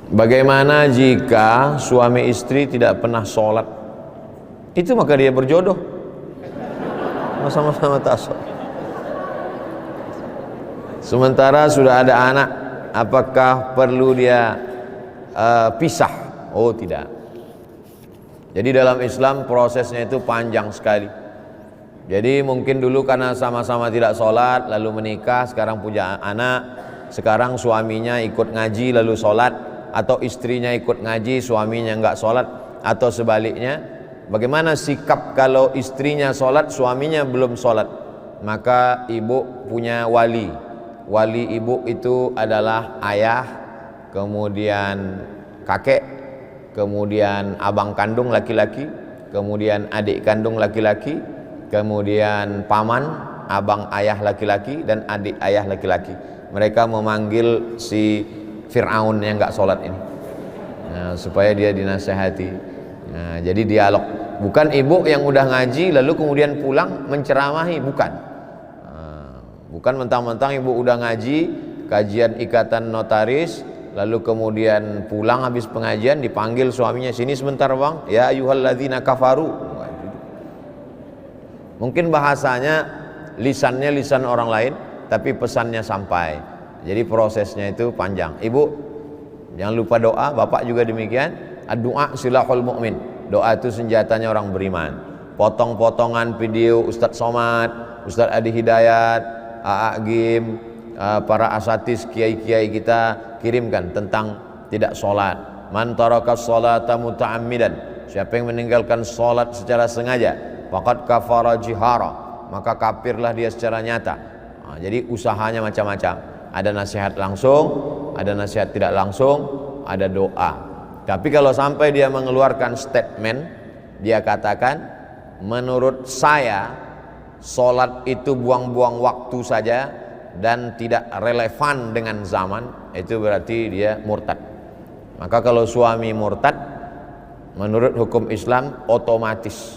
Bagaimana jika suami istri tidak pernah sholat? Itu maka dia berjodoh, sama-sama tak sholat. Sementara sudah ada anak, apakah perlu dia pisah? Oh tidak. Jadi dalam Islam prosesnya itu panjang sekali. Jadi mungkin dulu karena sama-sama tidak sholat lalu menikah, sekarang punya anak, sekarang suaminya ikut ngaji lalu sholat, atau istrinya ikut ngaji suaminya enggak sholat, atau sebaliknya. Bagaimana sikap kalau istrinya sholat suaminya belum sholat? Maka ibu punya wali. Wali ibu itu adalah ayah, kemudian kakek, kemudian abang kandung laki-laki, kemudian adik kandung laki-laki, kemudian paman, abang ayah laki-laki, dan adik ayah laki-laki. Mereka memanggil si Fir'aun yang nggak sholat ini, nah, supaya dia dinasehati. Nah, jadi dialog, bukan ibu yang udah ngaji lalu kemudian pulang menceramahi, bukan. Bukan mentang-mentang ibu udah ngaji kajian ikatan notaris lalu kemudian pulang habis pengajian dipanggil suaminya, sini sebentar bang, ya ayyuhalladzina kafaru. Mungkin bahasanya lisannya lisan orang lain tapi pesannya sampai. Jadi prosesnya itu panjang. Ibu jangan lupa doa, bapak juga demikian. Doa silahul mu'min. Doa itu senjatanya orang beriman. Potong-potongan video Ustadz Somad, Ustadz Adi Hidayat, Aa Gim, para asatis kiai-kiai kita kirimkan tentang tidak sholat. Man tarakas sholata muta'ammidan, siapa yang meninggalkan sholat secara sengaja, faqad kafara jihara, maka kafirlah dia secara nyata. Nah, jadi usahanya macam-macam. Ada nasihat langsung, ada nasihat tidak langsung, ada doa. Tapi kalau sampai dia mengeluarkan statement, dia katakan, menurut saya sholat itu buang-buang waktu saja dan tidak relevan dengan zaman, itu berarti dia murtad. Maka kalau suami murtad, menurut hukum Islam otomatis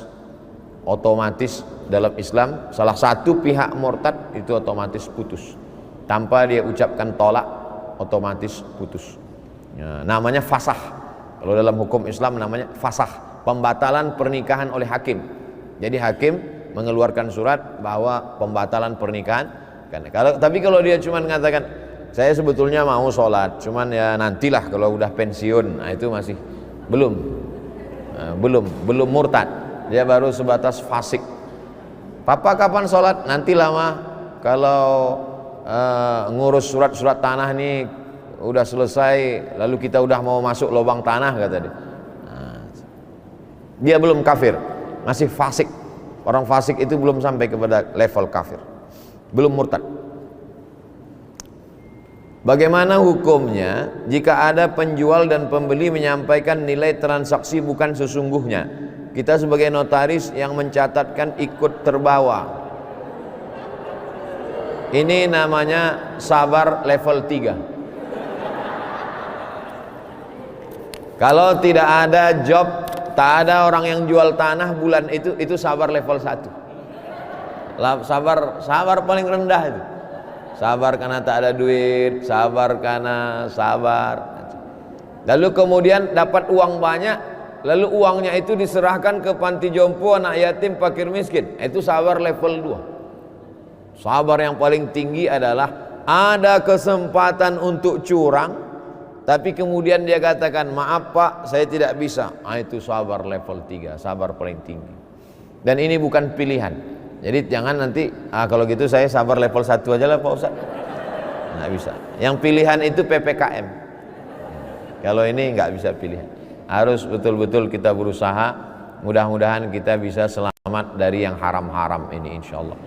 dalam Islam salah satu pihak murtad itu otomatis putus. Tanpa dia ucapkan tolak, otomatis putus. Ya, namanya fasah. Kalau dalam hukum Islam namanya fasah, pembatalan pernikahan oleh hakim. Jadi hakim mengeluarkan surat bahwa pembatalan pernikahan. Tapi kalau dia cuma mengatakan, saya sebetulnya mau sholat, cuman ya nantilah kalau udah pensiun, nah itu masih belum murtad. Dia baru sebatas fasik. Papa kapan sholat? Nantilah mah, kalau ngurus surat-surat tanah nih udah selesai, lalu kita udah mau masuk lubang tanah, kata dia. Nah, dia belum kafir, masih fasik. Orang fasik itu belum sampai kepada level kafir, belum murtad. Bagaimana hukumnya jika ada penjual dan pembeli menyampaikan nilai transaksi bukan sesungguhnya? Kita sebagai notaris yang mencatatkan ikut terbawa. Ini namanya sabar level 3. Kalau tidak ada job, tak ada orang yang jual tanah bulan itu sabar level 1. Sabar paling rendah itu. Sabar karena tak ada duit, sabar karena sabar. Lalu kemudian dapat uang banyak, lalu uangnya itu diserahkan ke panti jompo, anak yatim, fakir miskin. Itu sabar level 2. Sabar yang paling tinggi adalah ada kesempatan untuk curang, tapi kemudian dia katakan, maaf pak, saya tidak bisa. Nah, itu sabar level 3, sabar paling tinggi. Dan ini bukan pilihan. Jadi jangan nanti, kalau gitu saya sabar level 1 aja lah Pak Ustaz. Nggak bisa. Yang pilihan itu PPKM. Kalau ini nggak bisa pilihan. Harus betul-betul kita berusaha. Mudah-mudahan kita bisa selamat dari yang haram-haram ini insyaallah.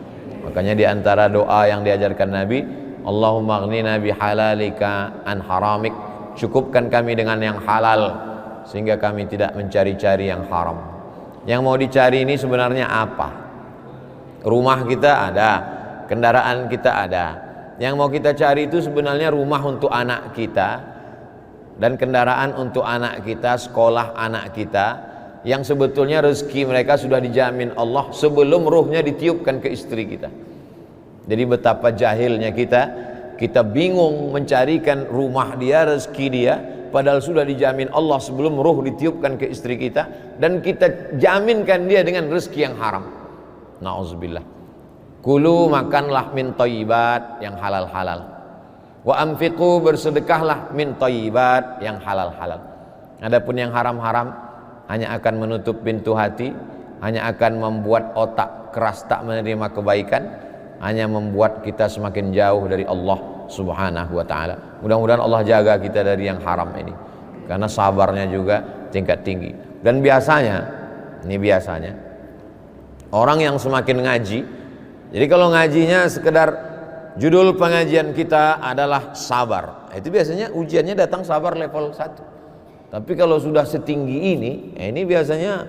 Makanya di antara doa yang diajarkan Nabi, Allahumma aghnina bihalalika an haramik, cukupkan kami dengan yang halal sehingga kami tidak mencari-cari yang haram. Yang mau dicari ini sebenarnya apa? Rumah kita ada, kendaraan kita ada. Yang mau kita cari itu sebenarnya rumah untuk anak kita dan kendaraan untuk anak kita, sekolah anak kita, yang sebetulnya rezeki mereka sudah dijamin Allah sebelum ruhnya ditiupkan ke istri kita. Jadi betapa jahilnya kita bingung mencarikan rumah dia, rezeki dia, padahal sudah dijamin Allah sebelum ruh ditiupkan ke istri kita, dan kita jaminkan dia dengan rezeki yang haram. Nauzubillah. Kulu, makanlah min thayyibat, yang halal-halal. Wa anfiqu, bersedekahlah min thayyibat, yang halal-halal. Adapun yang haram-haram hanya akan menutup pintu hati, hanya akan membuat otak keras tak menerima kebaikan, hanya membuat kita semakin jauh dari Allah Subhanahu wa ta'ala. Mudah-mudahan Allah jaga kita dari yang haram ini, karena sabarnya juga tingkat tinggi. Dan biasanya, ini biasanya orang yang semakin ngaji, jadi kalau ngajinya sekedar judul pengajian kita adalah sabar, itu biasanya ujiannya datang sabar level 1. Tapi kalau sudah setinggi ini biasanya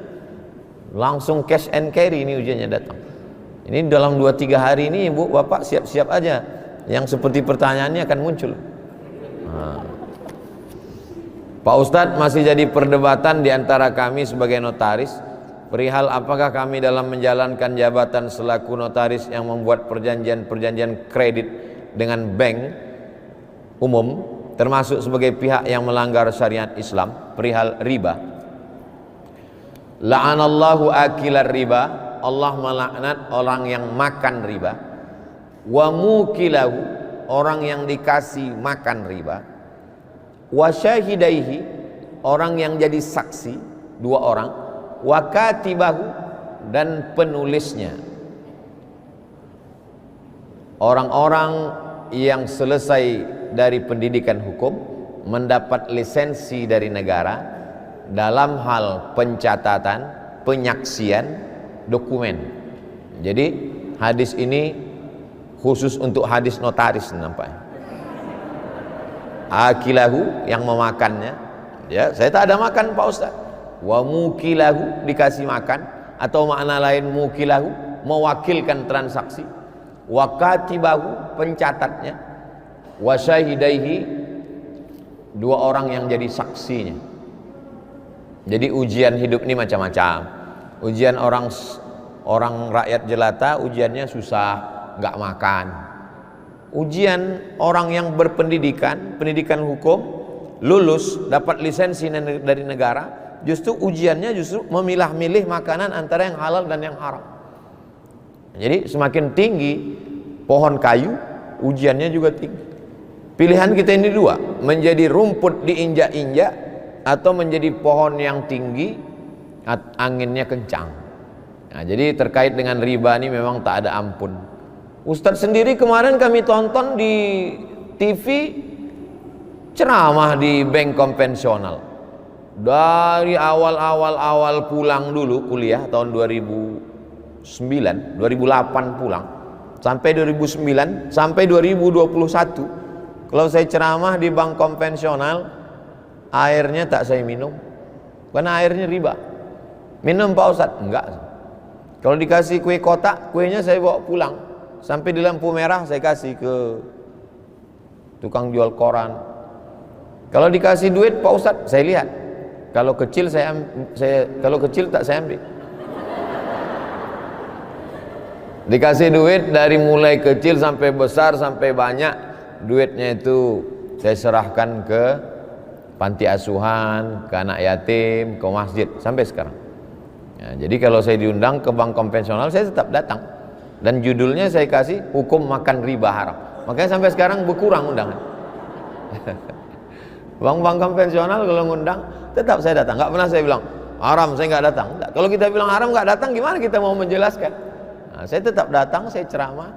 langsung cash and carry, ini ujiannya datang. Ini dalam 2-3 hari ini ibu bapak siap-siap aja, yang seperti pertanyaannya akan muncul. Pak Ustadz, masih jadi perdebatan di antara kami sebagai notaris perihal apakah kami dalam menjalankan jabatan selaku notaris yang membuat perjanjian-perjanjian kredit dengan bank umum termasuk sebagai pihak yang melanggar syariat Islam perihal riba. La'anallahu akilar riba, Allah melaknat orang yang makan riba. Wa mukilahu, orang yang dikasih makan riba. Wa syahidaihi, orang yang jadi saksi, 2 orang. Wa katibahu, dan penulisnya. Orang-orang yang selesai dari pendidikan hukum mendapat lisensi dari negara dalam hal pencatatan, penyaksian, dokumen. Jadi hadis ini khusus untuk hadis notaris nampaknya. Akilahu, yang memakannya, ya saya tak ada makan Pak Ustaz. Wa mukilahu, dikasih makan, atau makna lain mukilahu, mewakilkan transaksi. Wa katibahu, pencatatnya. Wa syahidaihi, 2 orang yang jadi saksinya. Jadi ujian hidup ini macam-macam. Ujian orang rakyat jelata, ujiannya susah, nggak makan. Ujian orang yang berpendidikan, pendidikan hukum, lulus, dapat lisensi dari negara, justru ujiannya justru memilah-milih makanan antara yang halal dan yang haram. Jadi semakin tinggi pohon kayu, ujiannya juga tinggi. Pilihan kita ini 2, menjadi rumput diinjak-injak atau menjadi pohon yang tinggi, anginnya kencang. Nah, jadi terkait dengan riba ini memang tak ada ampun. Ustadz sendiri kemarin kami tonton di TV ceramah di bank konvensional. Dari awal pulang dulu kuliah tahun 2009, 2008 pulang sampai 2009 sampai 2021. Kalau saya ceramah di bank konvensional, airnya tak saya minum, karena airnya riba. Minum Pak Ustadz? Enggak. Kalau dikasih kue kotak, kuenya saya bawa pulang, sampai di lampu merah saya kasih ke tukang jual koran. Kalau dikasih duit Pak Ustadz, saya lihat. Kalau kecil kalau kecil tak saya ambil. Dikasih duit dari mulai kecil sampai besar sampai banyak, duitnya itu saya serahkan ke panti asuhan, ke anak yatim, ke masjid sampai sekarang. Ya, jadi kalau saya diundang ke bank konvensional, saya tetap datang. Dan judulnya saya kasih hukum makan riba haram. Makanya sampai sekarang berkurang undangan. Bank-bank konvensional kalau ngundang tetap saya datang. Nggak pernah saya bilang haram, saya nggak datang. Nggak. Kalau kita bilang haram nggak datang, gimana kita mau menjelaskan? Nah, saya tetap datang, saya ceramah.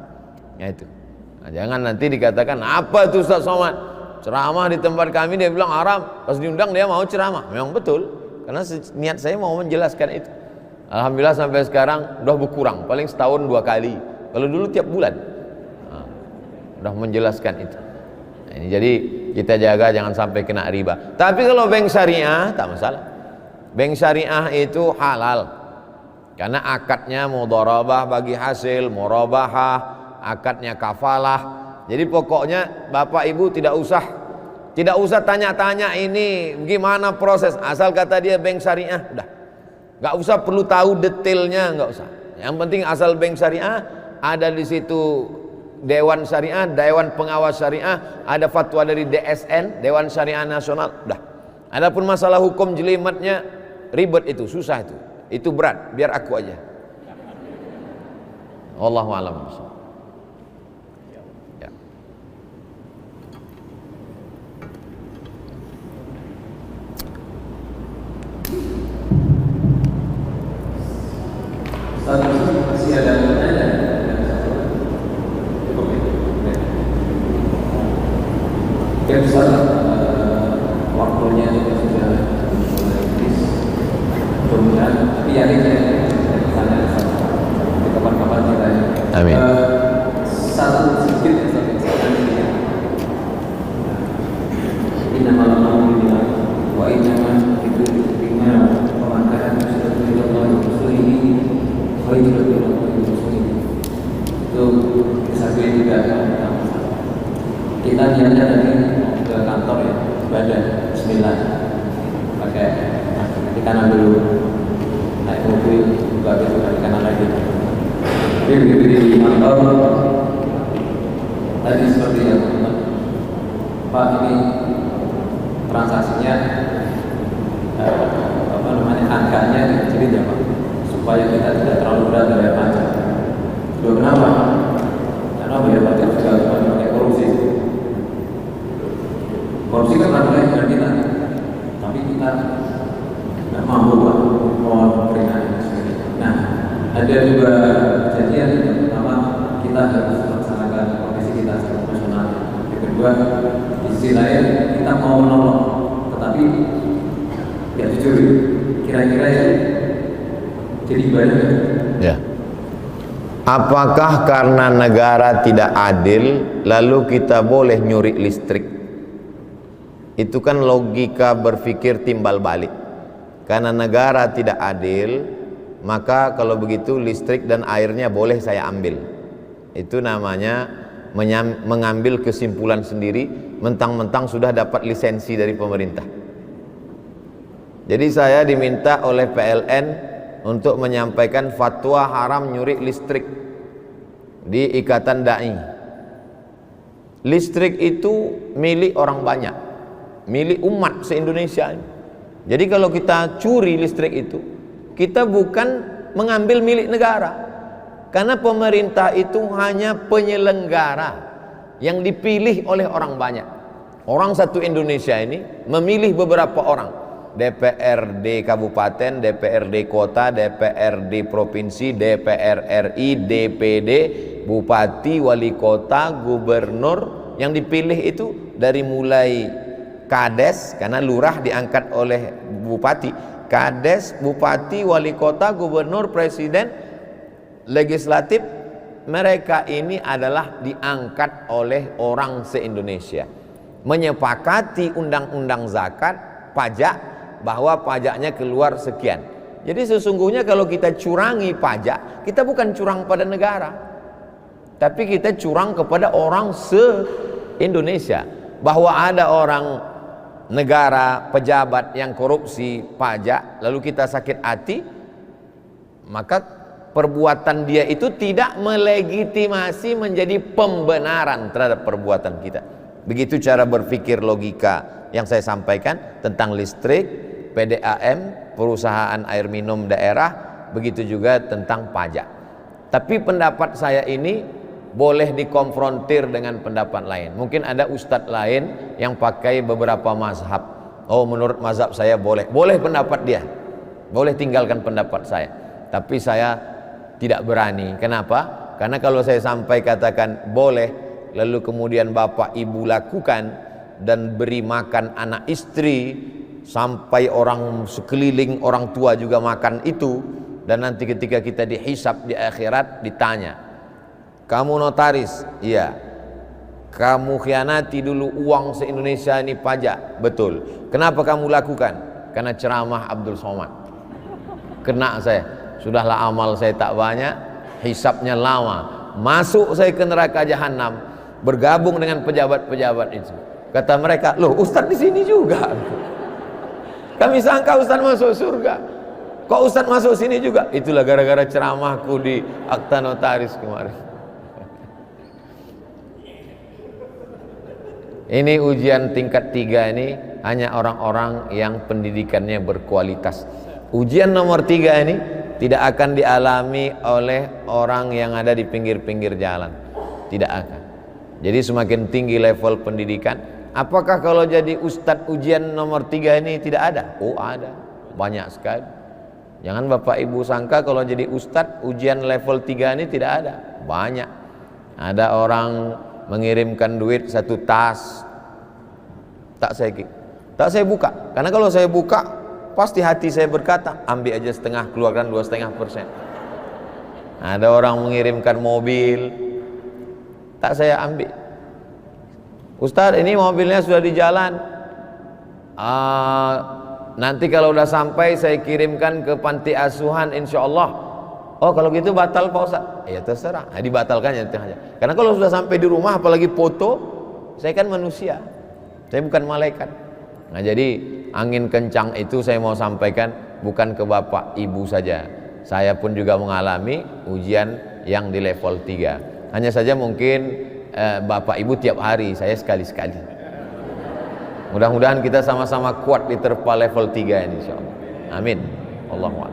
Ya itu. Nah, jangan nanti dikatakan apa itu Ustaz Somad? Ceramah di tempat kami dia bilang haram, pas diundang dia mau ceramah. Memang betul, karena niat saya mau menjelaskan itu. Alhamdulillah sampai sekarang udah berkurang, paling setahun 2 kali. Kalau dulu tiap bulan. Nah, udah menjelaskan itu. Nah, ini jadi kita jaga jangan sampai kena riba. Tapi kalau bank syariah tak masalah. Bank syariah itu halal. Karena akadnya mudharabah bagi hasil, murabahah, akadnya kafalah. Jadi pokoknya Bapak Ibu tidak usah tanya-tanya ini gimana proses, asal kata dia bank syariah, udah. Nggak usah perlu tahu detailnya, nggak usah. Yang penting asal bank syariah, ada di situ Dewan Syariah, Dewan Pengawas Syariah, ada fatwa dari DSN, Dewan Syariah Nasional, udah. Adapun masalah hukum jelimetnya ribet, itu susah, itu berat, biar aku aja. Wallahu a'lam. Ya. Masih ada pertanyaan? Ya, Ustaz, waktunya juga sudah mulai habis. Kemudian, tapi ya ini sana di kapan-kapan kita. Amin. Satu sedikit ya, ini nama Allah wa inna itu lima pemangkaran sudah Allah ini wa inna itu bisa juga. Kita niatnya dari ke kantor ya, ibadah Bismillah, pakai di kanan dulu, naik mobil juga besok dari kanan lagi. Jadi di kantor tadi seperti yang Pak, ini transaksinya angkanya dikecilin ya Pak, supaya kita tidak terlalu berat dari pajak. Itu kenapa? Karena biaya pajak juga pakai korupsi. Korupsi kan adalah dengan kita, tapi kita tidak mampu Pak mohon peringatan. Nah, ada juga kejadian yang pertama, kita harus melaksanakan profesi kita secara profesional. Yang kedua, di sisi lain kita mau menolong, tetapi ya jujur, kira-kira ya jadi banyak. Ya. Apakah karena negara tidak adil lalu kita boleh nyuri listrik? Itu kan logika berpikir timbal balik. Karena negara tidak adil, maka kalau begitu listrik dan airnya boleh saya ambil. Itu namanya mengambil kesimpulan sendiri, mentang-mentang sudah dapat lisensi dari pemerintah. Jadi saya diminta oleh PLN untuk menyampaikan fatwa haram nyuri listrik di Ikatan Dai. Listrik itu milik orang banyak, milik umat se-Indonesia. Jadi kalau kita curi listrik itu, kita bukan mengambil milik negara, karena pemerintah itu hanya penyelenggara yang dipilih oleh orang banyak. Orang satu Indonesia ini memilih beberapa orang, DPRD kabupaten, DPRD kota, DPRD provinsi, DPR RI, DPD, bupati, wali kota, gubernur. Yang dipilih itu dari mulai kades, karena lurah diangkat oleh bupati, kades, bupati, wali kota, gubernur, presiden, legislatif. Mereka ini adalah diangkat oleh orang se-Indonesia, menyepakati undang-undang zakat, pajak, bahwa pajaknya keluar sekian. Jadi sesungguhnya kalau kita curangi pajak, kita bukan curang pada negara, tapi kita curang kepada orang se-Indonesia. Bahwa ada orang negara, pejabat yang korupsi pajak, lalu kita sakit hati, maka perbuatan dia itu tidak melegitimasi menjadi pembenaran terhadap perbuatan kita. Begitu cara berpikir logika yang saya sampaikan tentang listrik, PDAM, perusahaan air minum daerah, begitu juga tentang pajak. Tapi pendapat saya ini boleh dikonfrontir dengan pendapat lain. Mungkin ada ustadz lain yang pakai beberapa mazhab. Oh, menurut mazhab saya boleh. Boleh pendapat dia, boleh tinggalkan pendapat saya. Tapi saya tidak berani. Kenapa? Karena kalau saya sampai katakan boleh, lalu kemudian bapak ibu lakukan dan beri makan anak istri, sampai orang sekeliling orang tua juga makan itu, dan nanti ketika kita dihisab di akhirat ditanya, kamu notaris? Iya. Kamu khianati dulu uang se-Indonesia ini pajak? Betul. Kenapa kamu lakukan? Karena ceramah Abdul Somad. Kena saya. Sudahlah amal saya tak banyak, hisabnya lama. Masuk saya ke neraka jahanam, bergabung dengan pejabat-pejabat itu. Kata mereka, loh ustadz di sini juga. Kami sangka ustadz masuk surga, kok ustadz masuk sini juga? Itulah gara-gara ceramahku di akta notaris kemarin. Ini ujian tingkat 3 ini hanya orang-orang yang pendidikannya berkualitas. Ujian nomor 3 ini tidak akan dialami oleh orang yang ada di pinggir-pinggir jalan, tidak akan. Jadi semakin tinggi level pendidikan. Apakah kalau jadi ustadz ujian nomor 3 ini tidak ada? Oh ada, banyak sekali. Jangan Bapak Ibu sangka kalau jadi ustadz ujian level 3 ini tidak ada, banyak. Ada orang mengirimkan duit 1 tas, tak saya buka, karena kalau saya buka pasti hati saya berkata ambil aja setengah, keluarkan 2,5%. Ada orang mengirimkan mobil, tak saya ambil. Ustadz ini mobilnya sudah di jalan, nanti kalau udah sampai saya kirimkan ke panti asuhan insyaallah. Oh kalau gitu batal Pak Ustadz. Ya terserah, dibatalkan ya. Karena kalau sudah sampai di rumah apalagi foto, saya kan manusia, saya bukan malaikat. Nah jadi angin kencang itu saya mau sampaikan bukan ke Bapak Ibu saja, saya pun juga mengalami ujian yang di level 3. Hanya saja mungkin Bapak Ibu tiap hari, saya sekali-sekali. Mudah-mudahan kita sama-sama kuat di terpa level 3 ini insyaallah. Amin. Allahumma.